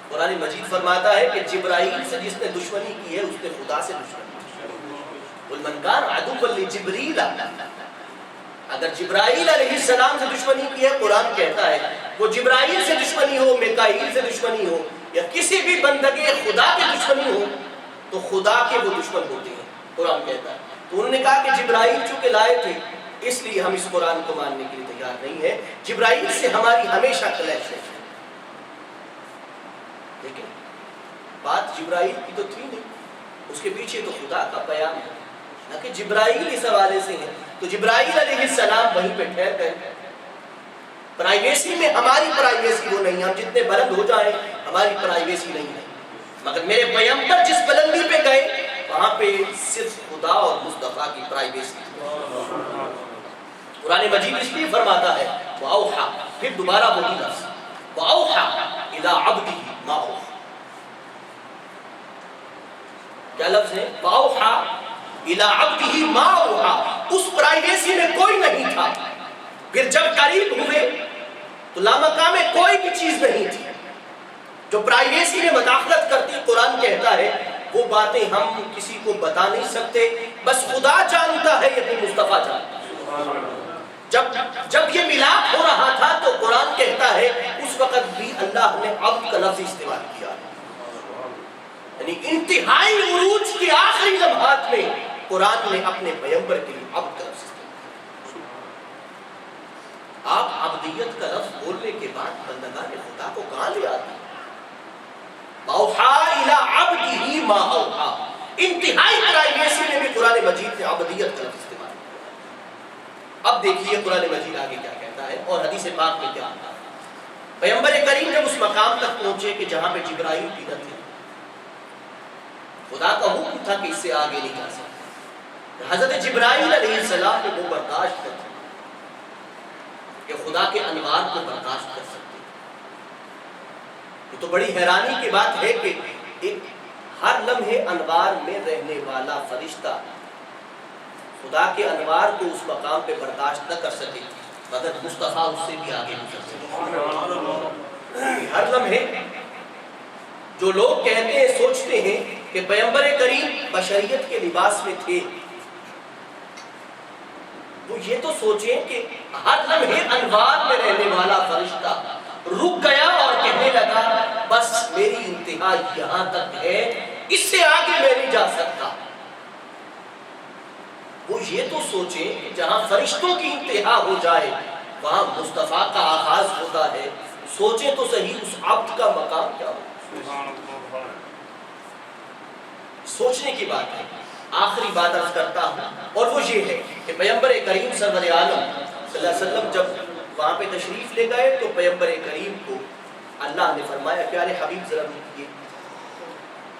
قرآن مجید فرماتا ہے کہ جبرائیل سے جس نے دشمنی کی ہے اس نے خدا سے دشمنی کی ہے۔ قُلْ مَنْ كَانَ عَدُوًّا لِجِبْرِيلَ، اگر جبرائیل علیہ السلام سے دشمنی کی ہے، قرآن کہتا ہے وہ جبرائیل سے دشمنی ہو، میکائیل سے دشمنی ہو، یا کسی بھی بندگے خدا کے دشمنی ہو، تو خدا کے وہ دشمن ہوتے ہیں، قرآن کہتا ہے۔ تو انہوں نے کہا کہ جبرائیل چونکہ لائے تھے اس لیے ہم اس قرآن کو ماننے کے لیے تیار نہیں ہے، جبرائیل سے ہماری ہمیشہ کلیش ہے۔ لیکن بات جبرائیل کی تو تھی نہیں، اس کے پیچھے تو خدا کا پیام ہے، نہ کہ جبرائیل اس حوالے سے ہے۔ تو جبرائیل علیہ السلام وہیں پہ ٹھہر گئے، پرائیویسی میں ہماری پرائیویسی وہ نہیں، ہم جتنے بلند ہو جائیں ہماری پرائیویسی نہیں ہے، مگر میرے پیغمبر جس بلندی پہ گئے وہاں پہ صرف خدا اور مصطفیٰ کی پرائیویسی۔ قرآن مجید اس لیے فرماتا ہے وَأَوْحَى، پھر دوبارہ وہی لفظ وَأَوْحَى إِلَىٰ عَبْدِهِ مَا أَوْحَى، کیا لفظ ہے؟ وَأَوْحَى إِلَىٰ عَبْدِهِ مَا أَوْحَى، اس پرائیویسی میں کوئی نہیں تھا، پھر جب قریب ہوئے تو لامکان میں کوئی بھی چیز نہیں تھی جو پرائیویسی میں مداخلت کرتی۔ قرآن کہتا ہے وہ باتیں ہم کسی کو بتا نہیں سکتے، بس خدا جانتا ہے، یہ بھی مصطفیٰ جانتا ہے۔ جب یہ ملاپ ہو رہا تھا تو قرآن کہتا ہے اس وقت بھی اللہ نے عبد کا لفظ استعمال کیا، یعنی انتہائی عروج کے آخری لمحات میں قرآن نے اپنے پیغمبر کے لیے عبد کا لفظ استعمال کیا۔ آپ عبدیت کا لفظ بولنے کے بعد بندگان خدا کو کہاں لے آتے ہیں؟ وَأَوْحَىٰ إِلَىٰ عَبْدِهِ مَا أَوْحَىٰ، انتہائی پرائیویسی میں بھی قرآن مجید نے عبدیت کا لفظ استعمال کیا۔ اب دیکھیے قرآن مجید آگے کیا کہتا ہے اور حدیث پاک میں کیا آتا ہے۔ پیغمبر کریم جب اس مقام تک پہنچے کہ جہاں پہ جبرائیل بھی نہ تھے، خدا کا حکم تھا کہ اس سے آگے نہیں جا سکتے، حضرت جبرائیل علیہ السلام نے وہ برداشت کر کہ خدا کے انوار کو برداشت کر سکتے۔ یہ تو بڑی حیرانی کی بات ہے کہ ایک ہر لمحے انوار میں رہنے والا فرشتہ خدا کے انوار کو اس مقام پہ برداشت نہ کر سکے، مگر مصطفیٰ اس سے بھی آگے گزر سکے۔ ہر لمحے جو لوگ کہتے ہیں، سوچتے ہیں کہ پیغمبر کریم بشریت کے لباس میں تھے، وہ یہ تو سوچیں کہ ہر لمحے انوار میں رہنے والا فرشتہ رک گیا اور کہنے لگا بس میری انتہا یہاں تک ہے، اس سے آگے میں نہیں جا سکتا۔ وہ یہ تو سوچیں کہ جہاں فرشتوں کی انتہا ہو جائے وہاں مصطفیٰ کا آغاز ہوتا ہے، سوچیں تو صحیح اس عبد کا مقام کیا ہو۔ سوچنے کی بات ہے۔ آخری بات عرض کرتا ہوں اور وہ یہ ہے کہ پیغمبر کریم سرور عالم صلی اللہ علیہ وسلم جب وہاں پہ تشریف لے گئے تو پیغمبر کریم کو اللہ نے فرمایا پیارے حبیب ذرا رکیے،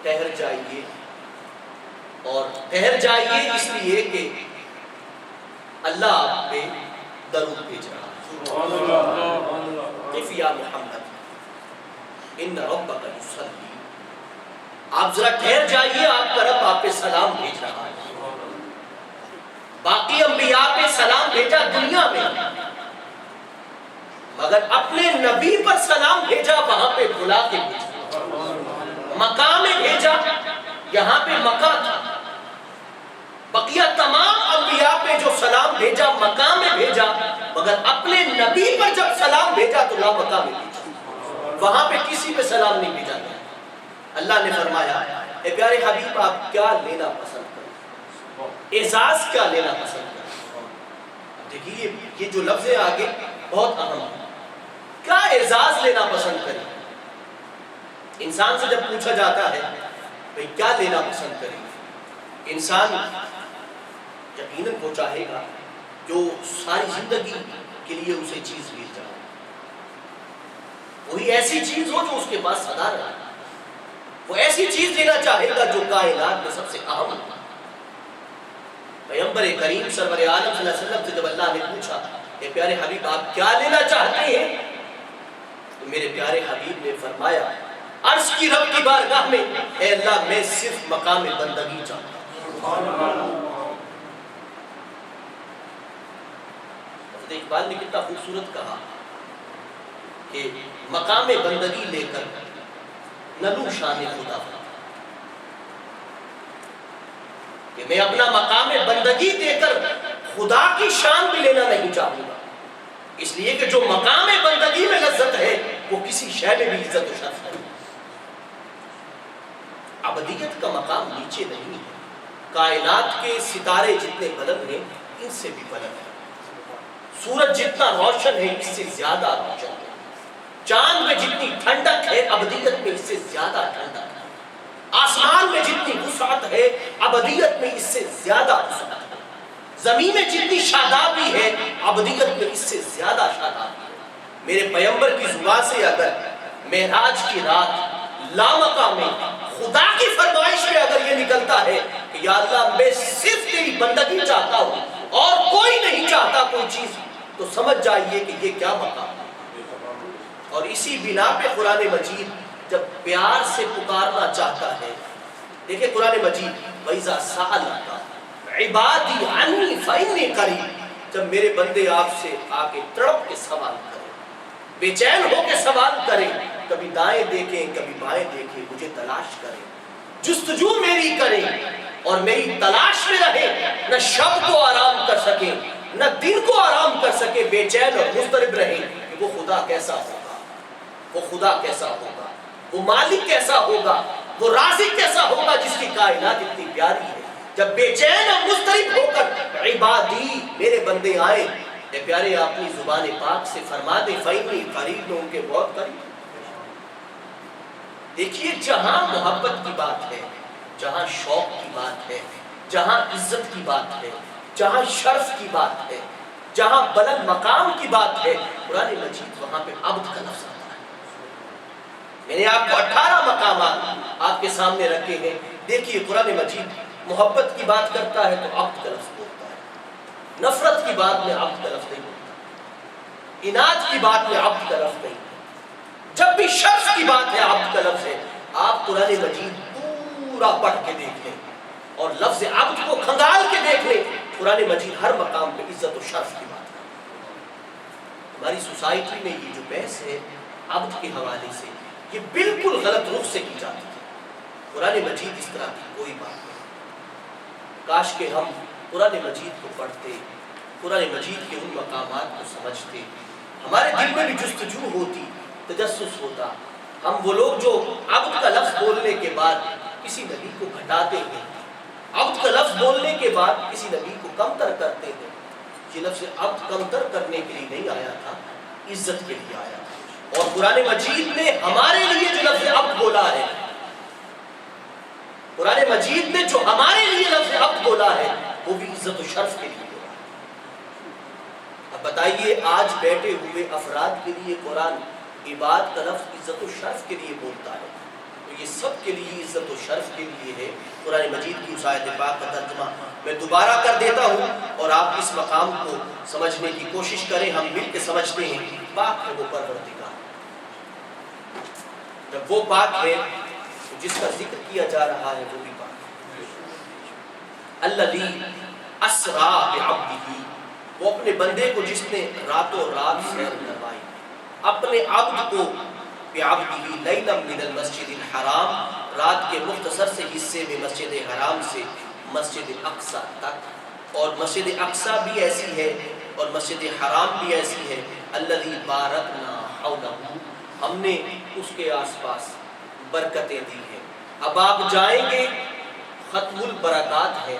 ٹھہر جائیے، اور ٹھہر جائیے اس لیے کہ اللہ آپ پہ درود بھیج رہا ہے۔ قف یا محمد ان ربک یصلی، آپ ذرا ٹھہر جائیے، آپ کا رب آپ پہ سلام بھیج رہا ہے۔ باقی انبیاء پہ سلام بھیجا دنیا میں، مگر اپنے نبی پر سلام بھیجا وہاں پہ بلا کے بھیجا، مکہ میں بھیجا، یہاں پہ مکہ تھا۔ بقیہ تمام انبیاء پہ جو سلام بھیجا مکہ میں بھیجا، مگر اپنے نبی پر جب سلام بھیجا تو لا مکہ میں بھیجا، وہاں پہ کسی پہ سلام نہیں بھیجا گیا۔ اللہ نے فرمایا اے پیارے حبیب آپ کیا لینا پسند کریں، اعزاز کیا لینا پسند کریں؟ دیکھیے یہ جو لفظ ہے آگے بہت اہم ہے، کیا اعزاز لینا پسند کریں؟ انسان سے جب پوچھا جاتا ہے بھئی کیا لینا پسند کریں، انسان یقیناً وہ چاہے گا جو ساری زندگی کے لیے اسے چیز مل جائے، وہی ایسی چیز ہو جو اس کے پاس سدا رہے، وہ ایسی چیز لینا چاہے گا جو کائنات میں سب سے اہم ہے۔ پیغمبر کریم سرور عالم صلی اللہ علیہ وسلم سے جب اللہ نے پوچھا اے پیارے حبیب آپ کیا لینا چاہتے ہیں، تو میرے پیارے حبیب نے فرمایا عرش کی رب کی بارگاہ میں اے اللہ میں صرف مقام بندگی چاہتا ہوں۔ حضرت اقبال نے کتنا خوبصورت کہا کہ مقام بندگی لے کر نلو شان خدا کہ میں اپنا مقام بندگی دے کر خدا کی شان بھی لینا نہیں چاہوں گا، اس لیے کہ جو مقام بندگی میں لذت ہے وہ کسی شے میں بھی عزت و شرف ہے۔ ابدیت کا مقام نیچے نہیں ہے، کائنات کے ستارے جتنے بلند ہیں ان سے بھی بلند ہے، سورج جتنا روشن ہے اس سے زیادہ روشن ہے، چاند میں جتنی ٹھنڈک ہے ابدیت میں اس سے زیادہ ٹھنڈک ہے، آسمان میں جتنی وسعت ہے ابدیت میں اس سے زیادہ وسعت ہے، زمین میں جتنی شادابی ہے ابدیت میں اس سے زیادہ شادابی ہے۔ میرے پیغمبر کی زبان سے اگر معراج کی رات لامقام میں خدا کی فرمائش میں اگر یہ نکلتا ہے کہ یا اللہ میں صرف تیری بندگی چاہتا ہوں اور کوئی نہیں چاہتا کوئی چیز، تو سمجھ جائیے کہ یہ کیا مقام ہے۔ اور اسی بنا پہ قرآن مجید جب پیار سے پکارنا چاہتا ہے، دیکھیں قرآن مجید وَإِذَا سَأَلَكَ عِبَادِي عَنِّي فَإِنِّي قَرِيبٌ، جب میرے بندے آپ سے آ کے تڑپ کے سوال کریں، بے چین ہو کے سوال کریں، کبھی دائیں دیکھیں کبھی بائیں دیکھیں، مجھے تلاش کریں، جستجو میری کریں اور میری تلاش میں رہیں، نہ شب کو آرام کر سکیں نہ دن کو آرام کر سکیں، بے چین اور مضطرب رہیں کہ وہ خدا کیسا ہوگا، وہ خدا کیسا ہوگا، وہ مالک کیسا ہوگا، وہ رازق کیسا ہوگا جس کی کائنات اتنی پیاری ہے۔ جب بے چین اور مضطرب ہو کر عبادی میرے بندے آئے، اے پیارے اپنی زبان پاک سے فرما دے فَإِنِّي قَرِيبٌ، ان کے بہت قریب۔ دیکھیے جہاں محبت کی بات ہے، جہاں شوق کی بات ہے، جہاں عزت کی بات ہے، جہاں شرف کی بات ہے، جہاں بلند مقام کی بات ہے، قرآن مجید وہاں پہ عبد کا لفظ آتا ہے۔ میں نے آپ کو 18 مقامات آپ کے سامنے رکھے ہیں، دیکھیے قرآن مجید محبت کی بات کرتا ہے تو عبد کا لفظ بولتا ہے، نفرت کی بات میں عبد کا لفظ نہیں بولتا، اناد کی بات میں عبد کا لفظ نہیں، جب بھی شرف کی بات ہے عبد کا لفظ ہے۔ آپ قرآن مجید پورا پڑھ کے دیکھ لیں اور لفظ عبد کو کھنگال کے دیکھ لیں، قرآن مجید ہر مقام پہ عزت و شرف کی بات ہے۔ ہماری سوسائٹی میں یہ جو بحث ہے عبد کے حوالے سے، یہ بالکل غلط رخ سے کی جاتی ہے۔ قرآن مجید اس طرح کی کوئی بات نہیں، کاش کہ ہم قرآن مجید کو پڑھتے، قرآن مجید کے ان مقامات کو سمجھتے، ہمارے دل میں بھی جستجو ہوتی، تجسس ہوتا۔ ہم وہ لوگ جو عبد کا لفظ بولنے کے بعد کسی نبی کو گھٹاتے ہیں، عبد کا لفظ بولنے کے بعد کسی نبی کو کمتر کرتے ہیں، یہ لفظ عبد کمتر کرنے کے لیے نہیں آیا تھا، عزت کے لیے آیا تھا۔ اور قرآن مجید نے ہمارے لیے جو لفظ عبد بولا ہے، قرآن مجید نے جو ہمارے لیے لفظ عبد بولا ہے وہ بھی عزت و شرف کے لیے بولا ہے۔ اب بتائیے آج بیٹھے ہوئے افراد کے لیے قرآن عباد کا لفظ عزت و شرف کے لیے بولتا ہے، تو یہ سب کے لیے عزت و شرف کے لیے ہے۔ قرآن مجید کی اس آیت پاک کا ترجمہ میں دوبارہ کر دیتا ہوں اور آپ اس مقام کو سمجھنے کی کوشش کریں، ہم مل کے سمجھتے ہیں۔ پاک ہے وہ پروردگار، جب وہ پاک ہے تو جس کا ذکر کیا جا رہا ہے وہ بھی پاک ہے۔ الذی اسریٰ بعبدہ، وہ اپنے بندے کو جس نے راتوں رات سیر کروائی، اپنے عبد کو بعبدہ لیلا من المسجد الحرام، رات کے مختصر سے حصے میں مسجد حرام سے مسجد اقصی تک، اور مسجد اقصی بھی ایسی ہے اور مسجد حرام بھی ایسی ہے، الذی بارکنا حولہ، ہم نے اس کے آس پاس برکتیں دی ہیں۔ اب آپ جائیں گے، ختم البرکات ہے،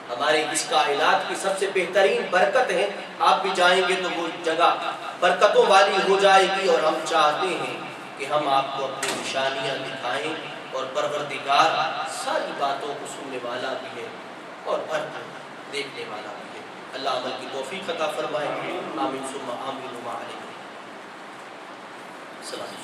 ہمارے اس کائنات کی سب سے بہترین برکت ہے، آپ بھی جائیں گے تو وہ جگہ برکتوں والی ہو جائے گی، اور ہم چاہتے ہیں کہ ہم آپ کو اپنی نشانیاں دکھائیں، اور پروردگار ساری باتوں کو سننے والا بھی ہے اور بھر دیکھنے والا بھی ہے۔ اللہ عمل کی توفیق عطا فرمائے، آمین ثم آمین۔ السلام